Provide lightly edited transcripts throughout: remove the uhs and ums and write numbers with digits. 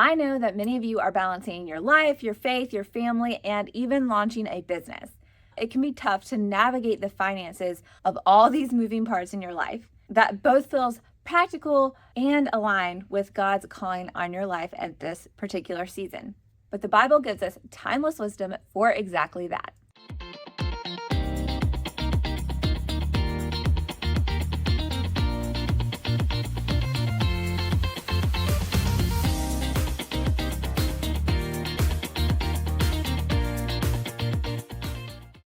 I know that many of you are balancing your life, your faith, your family, and even launching a business. It can be tough to navigate the finances of all these moving parts in your life that both feels practical and aligned with God's calling on your life at this particular season. But the Bible gives us timeless wisdom for exactly that.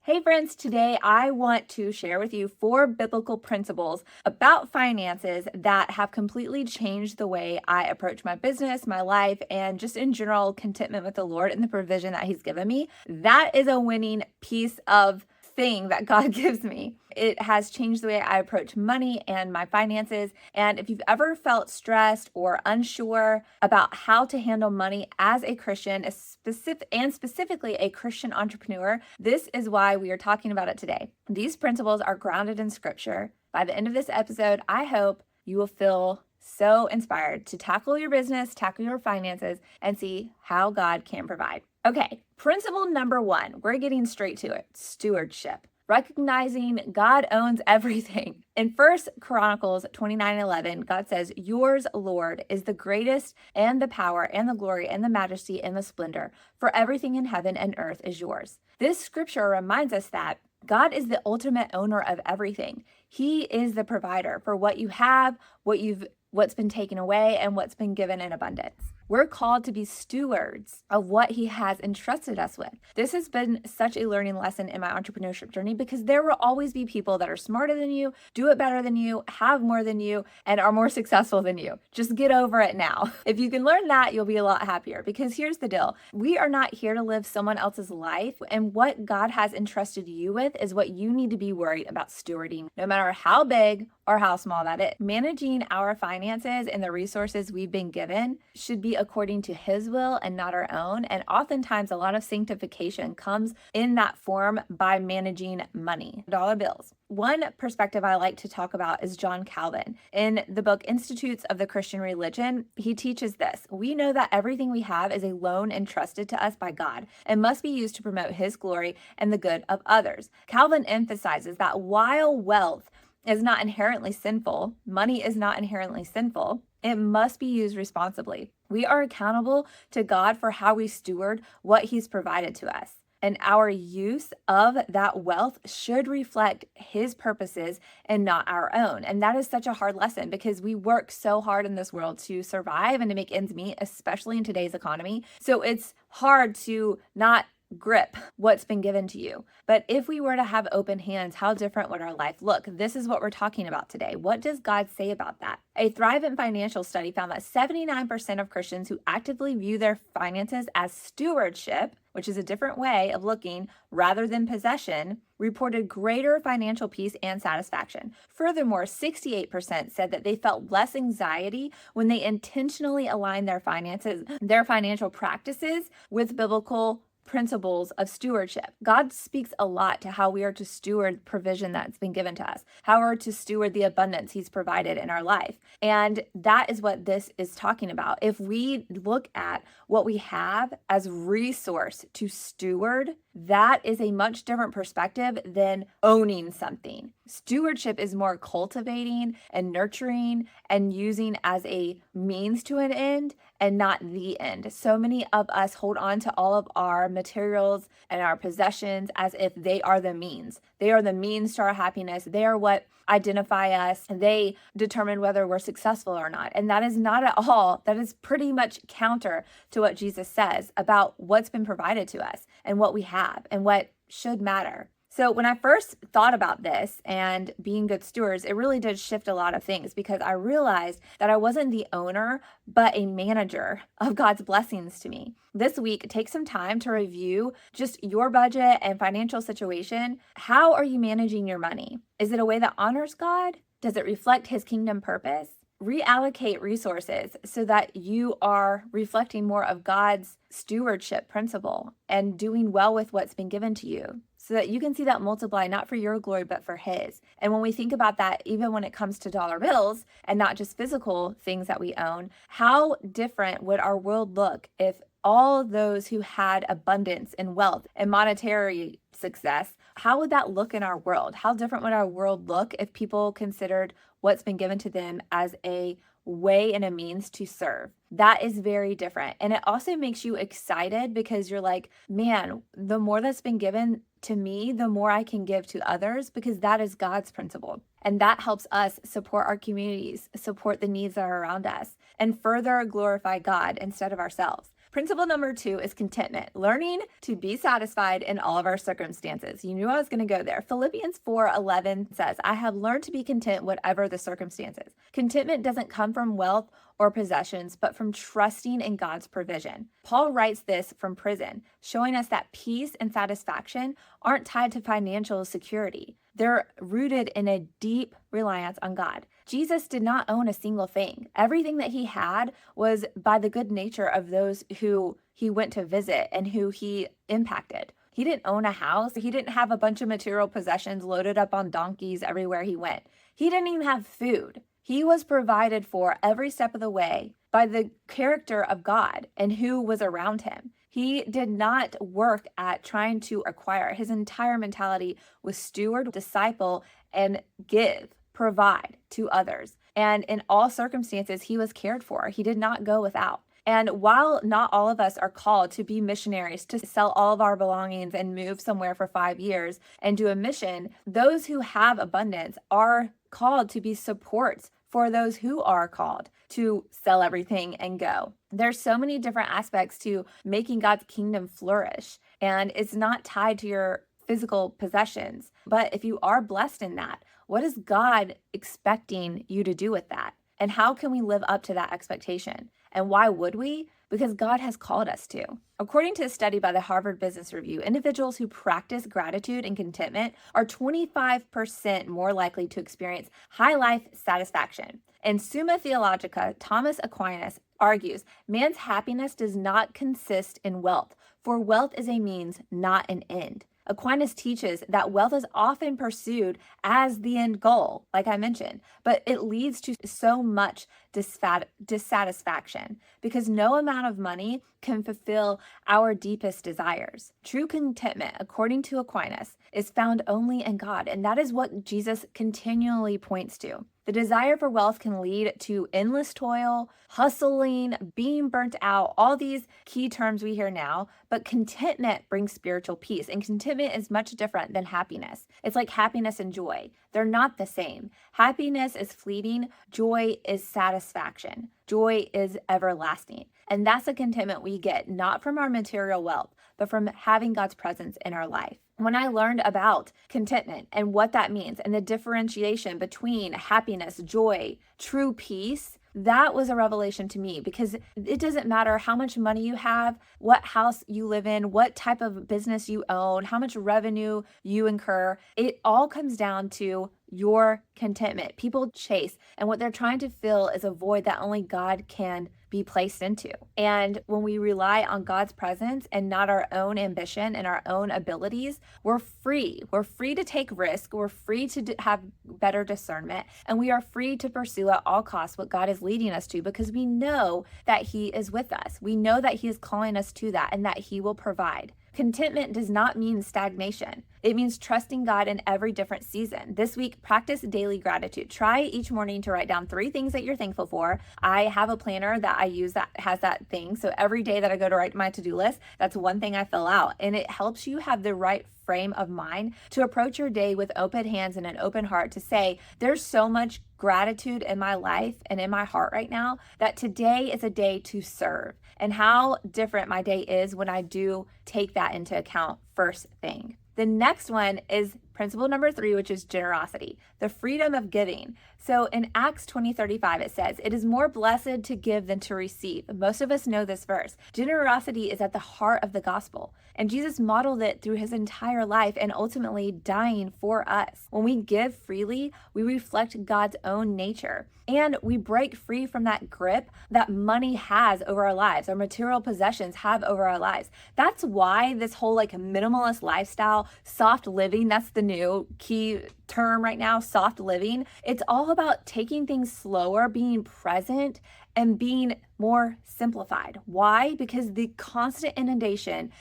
Hey friends, today I want to share with you 4 biblical principles about finances that have completely changed the way I approach my business, my life, and just in general contentment with the Lord and the provision that He's given me. That is a winning piece of thing that God gives me. It has changed the way I approach money and my finances. And if you've ever felt stressed or unsure about how to handle money as a Christian, specifically a Christian entrepreneur, this is why we are talking about it today. These principles are grounded in scripture. By the end of this episode, I hope you will feel so inspired to tackle your business, tackle your finances, and see how God can provide. Okay, principle number 1, we're getting straight to it: stewardship. Recognizing God owns everything. In 1 Chronicles 29:11, God says, "Yours, Lord, is the greatest, and the power, and the glory, and the majesty, and the splendor, for everything in heaven and earth is yours." This scripture reminds us that God is the ultimate owner of everything. He is the provider for what you have, what's been taken away, and what's been given in abundance. We're called to be stewards of what He has entrusted us with. This has been such a learning lesson in my entrepreneurship journey because there will always be people that are smarter than you, do it better than you, have more than you, and are more successful than you. Just get over it now. If you can learn that, you'll be a lot happier, because here's the deal. We are not here to live someone else's life, and what God has entrusted you with is what you need to be worried about stewarding, no matter how big or how small that is. Managing our finances and the resources we've been given should be according to His will and not our own. And oftentimes a lot of sanctification comes in that form by managing money, dollar bills. One perspective I like to talk about is John Calvin. In the book Institutes of the Christian Religion, he teaches this: "We know that everything we have is a loan entrusted to us by God and must be used to promote His glory and the good of others." Calvin emphasizes that while wealth is not inherently sinful, money is not inherently sinful, it must be used responsibly. We are accountable to God for how we steward what He's provided to us. And our use of that wealth should reflect His purposes and not our own. And that is such a hard lesson, because we work so hard in this world to survive and to make ends meet, especially in today's economy. So it's hard to not grip what's been given to you. But if we were to have open hands, how different would our life look? This is what we're talking about today. What does God say about that? A Thrive in Financial study found that 79% of Christians who actively view their finances as stewardship, which is a different way of looking rather than possession, reported greater financial peace and satisfaction. Furthermore, 68% said that they felt less anxiety when they intentionally aligned their finances, their financial practices, with biblical principles of stewardship. God speaks a lot to how we are to steward provision that's been given to us, how we're to steward the abundance He's provided in our life. And that is what this is talking about. If we look at what we have as resource to steward, that is a much different perspective than owning something. Stewardship is more cultivating and nurturing and using as a means to an end and not the end. So many of us hold on to all of our materials and our possessions as if they are the means. They are the means to our happiness. They are what identify us. They determine whether we're successful or not. And that is not at all, that is pretty much counter to what Jesus says about what's been provided to us and what we have and what should matter. So when I first thought about this and being good stewards, it really did shift a lot of things, because I realized that I wasn't the owner, but a manager of God's blessings to me. This week, take some time to review just your budget and financial situation. How are you managing your money? Is it a way that honors God? Does it reflect His kingdom purpose? Reallocate resources so that you are reflecting more of God's stewardship principle and doing well with what's been given to you. so that you can see that multiply, not for your glory, but for His. And when we think about that, even when it comes to dollar bills and not just physical things that we own, how different would our world look if all those who had abundance and wealth and monetary success, how would that look in our world? How different would our world look if people considered what's been given to them as a way and a means to serve? That is very different. And it also makes you excited because you're like, man, the more that's been given to me, the more I can give to others, because that is God's principle. And that helps us support our communities, support the needs that are around us, and further glorify God instead of ourselves. Principle number 2 is contentment, learning to be satisfied in all of our circumstances. You knew I was going to go there. Philippians 4:11 says, I have learned to be content whatever the circumstances. Contentment doesn't come from wealth or possessions, but from trusting in God's provision. Paul writes this from prison, showing us that peace and satisfaction aren't tied to financial security. They're rooted in a deep reliance on God. Jesus did not own a single thing. Everything that he had was by the good nature of those who he went to visit and who he impacted. He didn't own a house. He didn't have a bunch of material possessions loaded up on donkeys everywhere he went. He didn't even have food. He was provided for every step of the way by the character of God and who was around him. He did not work at trying to acquire. His entire mentality was steward, disciple, and give, provide to others. And in all circumstances, he was cared for. He did not go without. And while not all of us are called to be missionaries, to sell all of our belongings and move somewhere for 5 years and do a mission, those who have abundance are called to be supports for those who are called to sell everything and go. There's so many different aspects to making God's kingdom flourish, and it's not tied to your physical possessions. But if you are blessed in that, what is God expecting you to do with that? And how can we live up to that expectation? And why would we? Because God has called us to. According to a study by the Harvard Business Review, individuals who practice gratitude and contentment are 25% more likely to experience high life satisfaction. In Summa Theologica, Thomas Aquinas argues, man's happiness does not consist in wealth, for wealth is a means, not an end. Aquinas teaches that wealth is often pursued as the end goal, like I mentioned, but it leads to so much dissatisfaction because no amount of money can fulfill our deepest desires. True contentment, according to Aquinas, is found only in God, and that is what Jesus continually points to. The desire for wealth can lead to endless toil, hustling, being burnt out, all these key terms we hear now, but contentment brings spiritual peace, and contentment is much different than happiness. It's like happiness and joy. They're not the same. Happiness is fleeting, joy is satisfaction. Joy is everlasting. And that's a contentment we get not from our material wealth, but from having God's presence in our life. When I learned about contentment and what that means and the differentiation between happiness, joy, true peace, that was a revelation to me because it doesn't matter how much money you have, what house you live in, what type of business you own, how much revenue you incur. It all comes down to your contentment. People chase, and what they're trying to fill is a void that only God can be placed into. And when we rely on God's presence and not our own ambition and our own abilities, we're free. We're free to take risk. We're free to have better discernment. And we are free to pursue at all costs what God is leading us to because we know that He is with us. We know that He is calling us to that and that He will provide. Contentment does not mean stagnation. It means trusting God in every different season. This week, practice daily gratitude. Try each morning to write down 3 things that you're thankful for. I have a planner that I use that has that thing. So every day that I go to write my to-do list, that's one thing I fill out. And it helps you have the right frame of mind to approach your day with open hands and an open heart to say, there's so much gratitude in my life and in my heart right now that today is a day to serve. And how different my day is when I do take that into account first thing. The next one is Principle number 3, which is generosity, the freedom of giving. So in Acts 20:35, it says, "It is more blessed to give than to receive." Most of us know this verse. Generosity is at the heart of the gospel, and Jesus modeled it through his entire life and ultimately dying for us. When we give freely, we reflect God's own nature, and we break free from that grip that money has over our lives, our material possessions have over our lives. That's why this whole minimalist lifestyle, soft living, that's the new key term right now, soft living. It's all about taking things slower, being present, and being more simplified. Why? Because the constant inundation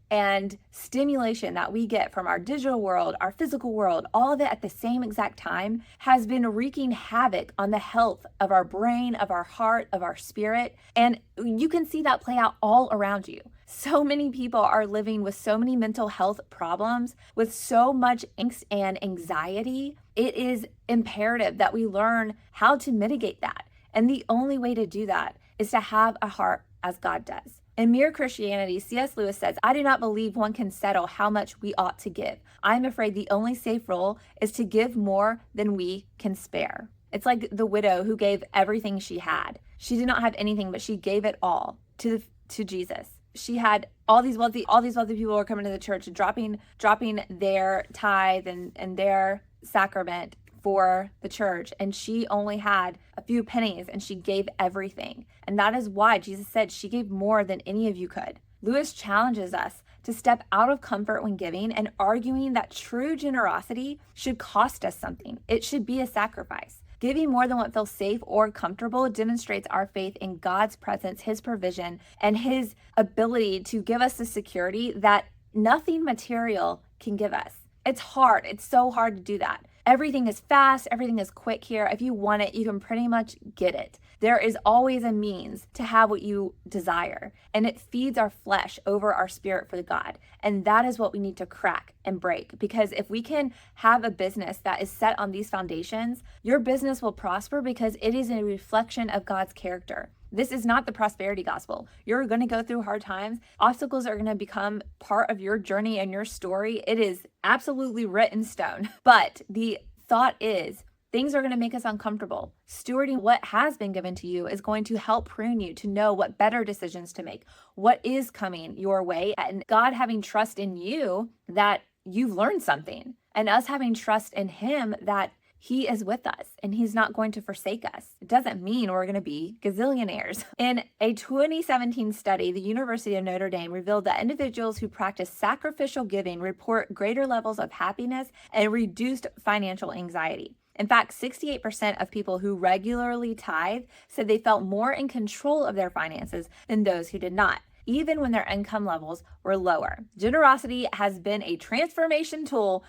and stimulation that we get from our digital world, our physical world, all of it at the same exact time has been wreaking havoc on the health of our brain, of our heart, of our spirit. And you can see that play out all around you. So many people are living with so many mental health problems, with so much angst and anxiety. It is imperative that we learn how to mitigate that. And the only way to do that is to have a heart as God does. In Mere Christianity, C.S. Lewis says, "I do not believe one can settle how much we ought to give. I am afraid the only safe rule is to give more than we can spare." It's like the widow who gave everything she had. She did not have anything, but she gave it all to Jesus. She had all these wealthy people were coming to the church, dropping their tithe and their sacrament for the church, and she only had a few pennies, and she gave everything. And that is why Jesus said she gave more than any of you could. Lewis challenges us to step out of comfort when giving and arguing that true generosity should cost us something. It should be a sacrifice. Giving more than what feels safe or comfortable demonstrates our faith in God's presence, his provision, and his ability to give us the security that nothing material can give us. It's hard. It's so hard to do that. Everything is fast. Everything is quick here. If you want it, you can pretty much get it. There is always a means to have what you desire, and it feeds our flesh over our spirit for God. And that is what we need to crack and break, because if we can have a business that is set on these foundations, your business will prosper because it is a reflection of God's character. This is not the prosperity gospel. You're going to go through hard times. Obstacles are going to become part of your journey and your story. It is absolutely written in stone. But the thought is, things are going to make us uncomfortable. Stewarding what has been given to you is going to help prune you to know what better decisions to make, what is coming your way, and God having trust in you that you've learned something, and us having trust in him that he is with us and he's not going to forsake us. It doesn't mean we're going to be gazillionaires. In a 2017 study, the University of Notre Dame revealed that individuals who practice sacrificial giving report greater levels of happiness and reduced financial anxiety. In fact, 68% of people who regularly tithe said they felt more in control of their finances than those who did not, even when their income levels were lower. Generosity has been a transformation tool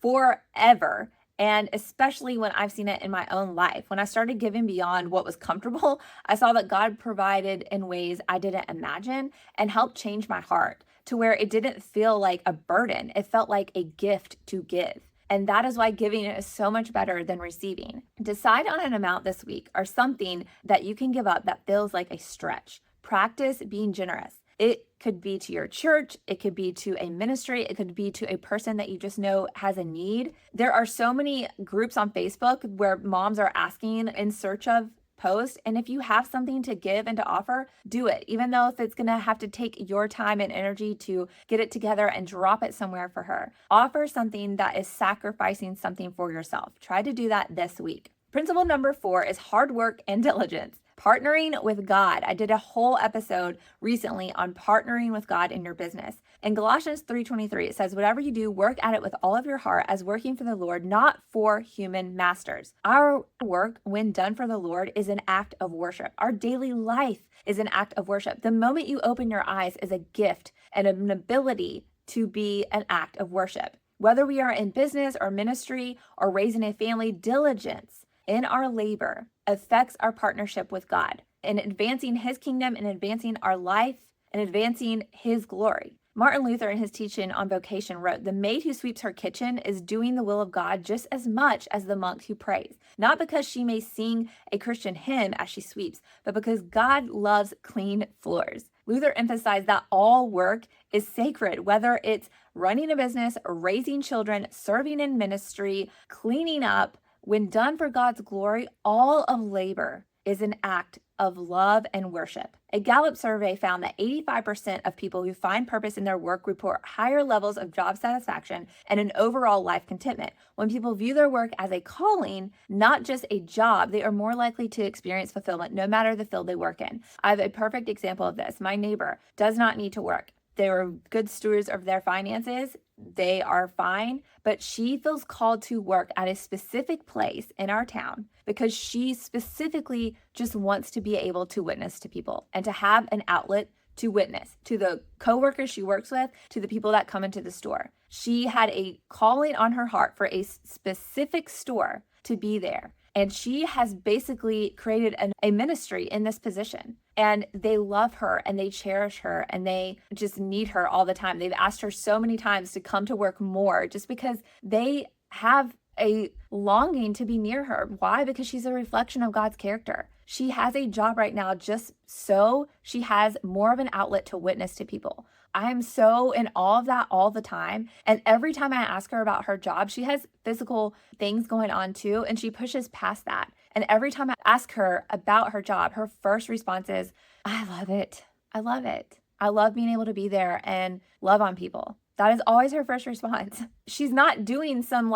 forever. And especially when I've seen it in my own life. When I started giving beyond what was comfortable, I saw that God provided in ways I didn't imagine and helped change my heart to where it didn't feel like a burden. It felt like a gift to give. And that is why giving is so much better than receiving. Decide on an amount this week or something that you can give up that feels like a stretch. Practice being generous. It could be to your church, it could be to a ministry, it could be to a person that you just know has a need. There are so many groups on Facebook where moms are asking in search of posts, and if you have something to give and to offer, do it. Even though if it's gonna have to take your time and energy to get it together and drop it somewhere for her. Offer something that is sacrificing something for yourself. Try to do that this week. Principle number 4 is hard work and diligence. Partnering with God. I did a whole episode recently on partnering with God in your business. In Galatians 3:23, it says, "Whatever you do, work at it with all of your heart as working for the Lord, not for human masters." Our work, when done for the Lord, is an act of worship. Our daily life is an act of worship. The moment you open your eyes is a gift and an ability to be an act of worship. Whether we are in business or ministry or raising a family, diligence in our labor affects our partnership with God in advancing his kingdom and advancing our life and advancing his glory. Martin Luther, in his teaching on vocation, wrote, "The maid who sweeps her kitchen is doing the will of God just as much as the monk who prays, not because she may sing a Christian hymn as she sweeps, but because God loves clean floors." Luther emphasized that all work is sacred, whether it's running a business, raising children, serving in ministry, cleaning up. When done for God's glory, all of labor is an act of love and worship. A Gallup survey found that 85% of people who find purpose in their work report higher levels of job satisfaction and an overall life contentment. When people view their work as a calling, not just a job, they are more likely to experience fulfillment no matter the field they work in. I have a perfect example of this. My neighbor does not need to work. They are good stewards of their finances. They are fine, but she feels called to work at a specific place in our town because she specifically just wants to be able to witness to people and to have an outlet to witness to the coworkers she works with, to the people that come into the store. She had a calling on her heart for a specific store to be there. And she has basically created a ministry in this position. And they love her and they cherish her and they just need her all the time. They've asked her so many times to come to work more just because they have a longing to be near her. Why? Because she's a reflection of God's character. She has a job right now just so she has more of an outlet to witness to people. I'm so in awe of that all the time. And every time I ask her about her job, she has physical things going on too, and she pushes past that. And every time I ask her about her job, her first response is, I love it. I love it. I love being able to be there and love on people. That is always her first response. She's not doing some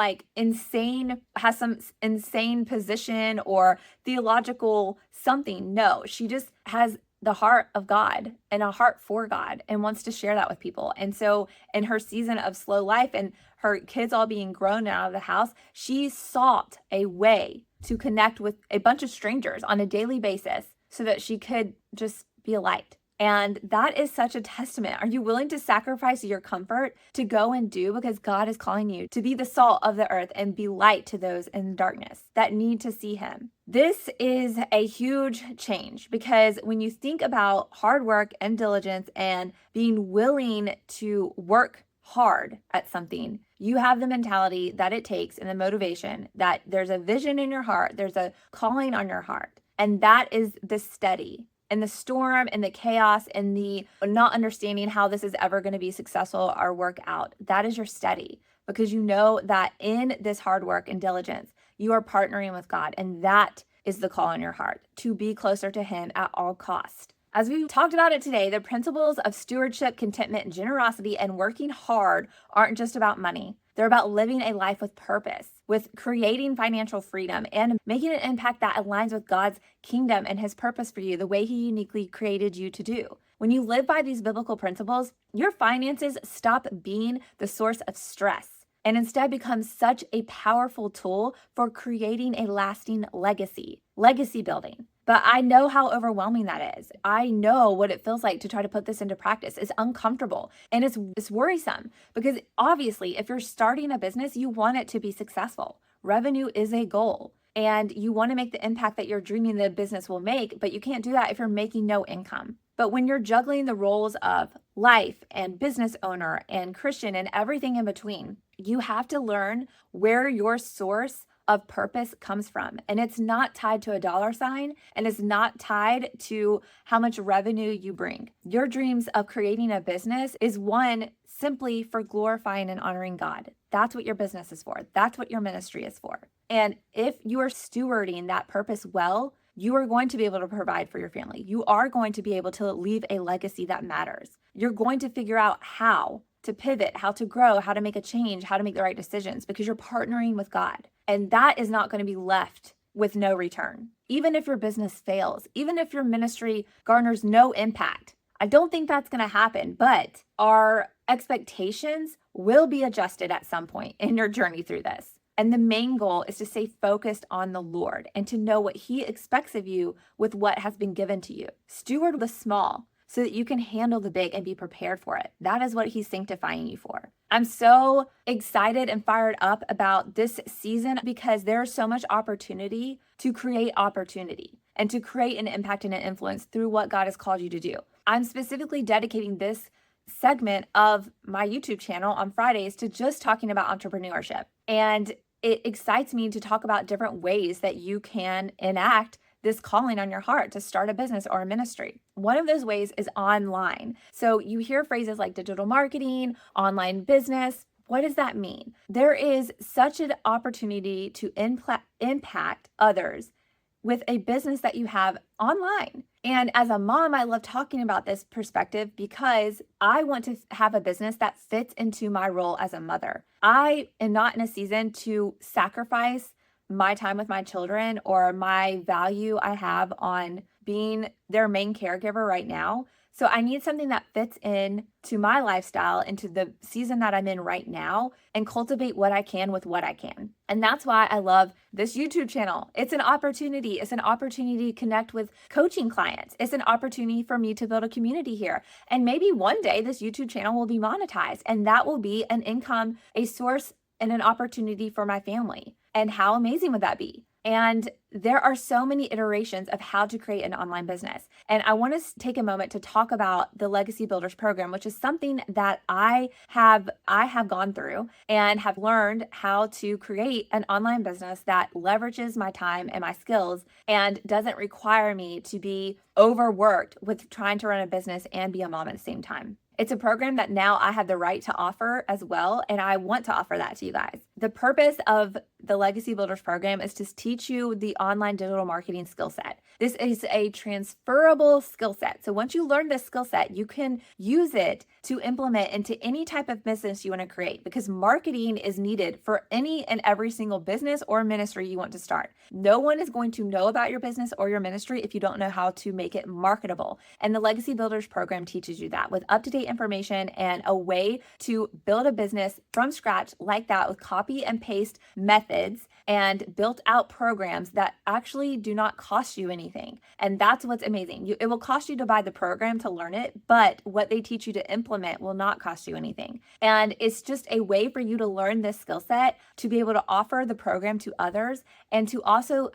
has some insane position or theological something. No, she just has the heart of God and a heart for God and wants to share that with people. And so in her season of slow life and her kids all being grown out of the house, she sought a way to connect with a bunch of strangers on a daily basis so that she could just be a light. And that is such a testament. Are you willing to sacrifice your comfort to go and do because God is calling you to be the salt of the earth and be light to those in darkness that need to see him? This is a huge change because when you think about hard work and diligence and being willing to work hard at something, you have the mentality that it takes and the motivation that there's a vision in your heart, there's a calling on your heart, and that is the steady. And the storm and the chaos and the not understanding how this is ever going to be successful or work out, that is your steady, because you know that in this hard work and diligence, you are partnering with God. And that is the call on your heart, to be closer to him at all cost. As we talked about it today, the principles of stewardship, contentment, and generosity and working hard aren't just about money. They're about living a life with purpose, with creating financial freedom and making an impact that aligns with God's kingdom and his purpose for you, the way he uniquely created you to do. When you live by these biblical principles, your finances stop being the source of stress and instead become such a powerful tool for creating a lasting legacy building. But I know how overwhelming that is. I know what it feels like to try to put this into practice. It's uncomfortable and it's worrisome because obviously if you're starting a business, you want it to be successful. Revenue is a goal and you want to make the impact that you're dreaming the business will make, but you can't do that if you're making no income. But when you're juggling the roles of life and business owner and Christian and everything in between, you have to learn where your source of purpose comes from. And it's not tied to a dollar sign and it's not tied to how much revenue you bring. Your dreams of creating a business is one simply for glorifying and honoring God. That's what your business is for. That's what your ministry is for. And if you are stewarding that purpose well, you are going to be able to provide for your family. You are going to be able to leave a legacy that matters. You're going to figure out how to pivot, how to grow, how to make a change, how to make the right decisions because you're partnering with God. And that is not going to be left with no return. Even if your business fails, even if your ministry garners no impact, I don't think that's going to happen, but our expectations will be adjusted at some point in your journey through this. And the main goal is to stay focused on the Lord and to know what he expects of you with what has been given to you. Steward the small so that you can handle the big and be prepared for it. That is what he's sanctifying you for. I'm so excited and fired up about this season because there's so much opportunity to create opportunity and to create an impact and an influence through what God has called you to do. I'm specifically dedicating this segment of my YouTube channel on Fridays to just talking about entrepreneurship. And it excites me to talk about different ways that you can enact this calling on your heart to start a business or a ministry. One of those ways is online. So you hear phrases like digital marketing, online business. What does that mean? There is such an opportunity to impact others with a business that you have online. And as a mom, I love talking about this perspective because I want to have a business that fits into my role as a mother. I am not in a season to sacrifice my time with my children or my value I have on being their main caregiver right now. So I need something that fits in to my lifestyle, into the season that I'm in right now, and cultivate what I can with what I can. And that's why I love this YouTube channel. It's an opportunity. It's an opportunity to connect with coaching clients. It's an opportunity for me to build a community here. And maybe one day this YouTube channel will be monetized, and that will be an income, a source, and an opportunity for my family. And how amazing would that be? And there are so many iterations of how to create an online business. And I want to take a moment to talk about the Legacy Builders program, which is something that I have gone through and have learned how to create an online business that leverages my time and my skills and doesn't require me to be overworked with trying to run a business and be a mom at the same time. It's a program that now I have the right to offer as well, and I want to offer that to you guys. The purpose of the Legacy Builders program is to teach you the online digital marketing skill set. This is a transferable skill set. So once you learn this skill set, you can use it to implement into any type of business you want to create, because marketing is needed for any and every single business or ministry you want to start. No one is going to know about your business or your ministry if you don't know how to make it marketable. And the Legacy Builders program teaches you that with up-to-date information and a way to build a business from scratch like that with copy and paste methods and built out programs that actually do not cost you anything. And that's what's amazing. It will cost you to buy the program to learn it, but what they teach you to implement will not cost you anything. And it's just a way for you to learn this skill set, to be able to offer the program to others, and to also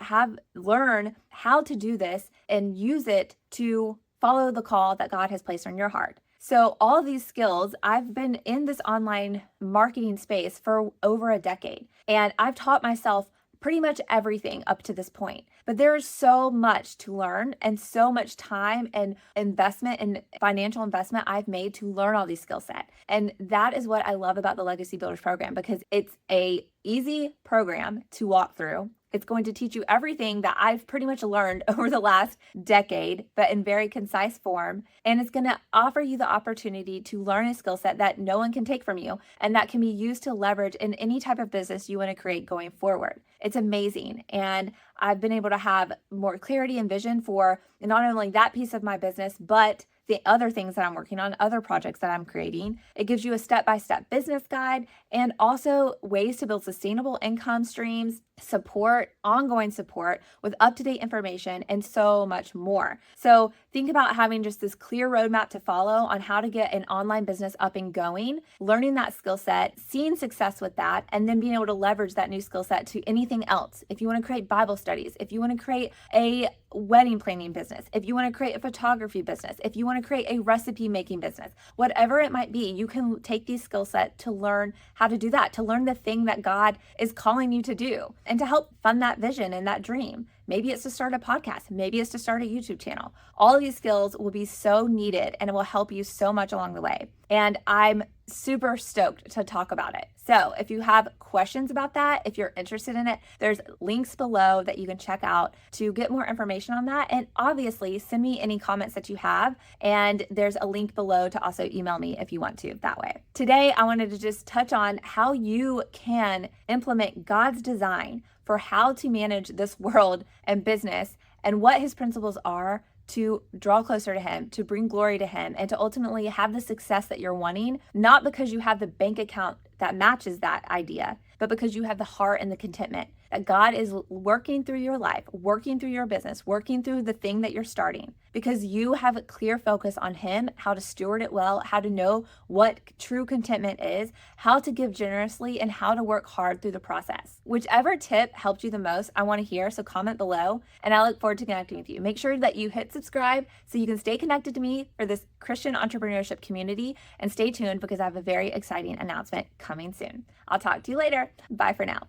learn how to do this and use it to follow the call that God has placed on your heart. So all these skills, I've been in this online marketing space for over a decade, and I've taught myself pretty much everything up to this point. But there is so much to learn and so much time and investment and financial investment I've made to learn all these skill sets. And that is what I love about the Legacy Builders program, because it's a easy program to walk through. It's going to teach you everything that I've pretty much learned over the last decade, but in very concise form. And it's going to offer you the opportunity to learn a skill set that no one can take from you and that can be used to leverage in any type of business you want to create going forward. It's amazing. And I've been able to have more clarity and vision for not only that piece of my business, but the other things that I'm working on, other projects that I'm creating. It gives you a step-by-step business guide and also ways to build sustainable income streams, support, ongoing support with up-to-date information, and so much more. So think about having just this clear roadmap to follow on how to get an online business up and going, learning that skill set, seeing success with that, and then being able to leverage that new skill set to anything else. If you want to create Bible studies, if you want to create a wedding planning business, if you want to create a photography business, if you want to create a recipe making business, whatever it might be, you can take these skill sets to learn how to do that, to learn the thing that God is calling you to do, and to help fund that vision and that dream. Maybe it's to start a podcast. Maybe it's to start a YouTube channel. All of these skills will be so needed and it will help you so much along the way. And I'm super stoked to talk about it. So if you have questions about that, if you're interested in it, there's links below that you can check out to get more information on that. And obviously send me any comments that you have. And there's a link below to also email me if you want to that way. Today, I wanted to just touch on how you can implement God's design for how to manage this world and business and what his principles are to draw closer to him, to bring glory to him, and to ultimately have the success that you're wanting, not because you have the bank account that matches that idea, but because you have the heart and the contentment that God is working through your life, working through your business, working through the thing that you're starting, because you have a clear focus on him, how to steward it well, how to know what true contentment is, how to give generously, and how to work hard through the process. Whichever tip helped you the most, I want to hear, so comment below, and I look forward to connecting with you. Make sure that you hit subscribe so you can stay connected to me for this Christian entrepreneurship community, and stay tuned because I have a very exciting announcement coming soon. I'll talk to you later. Bye for now.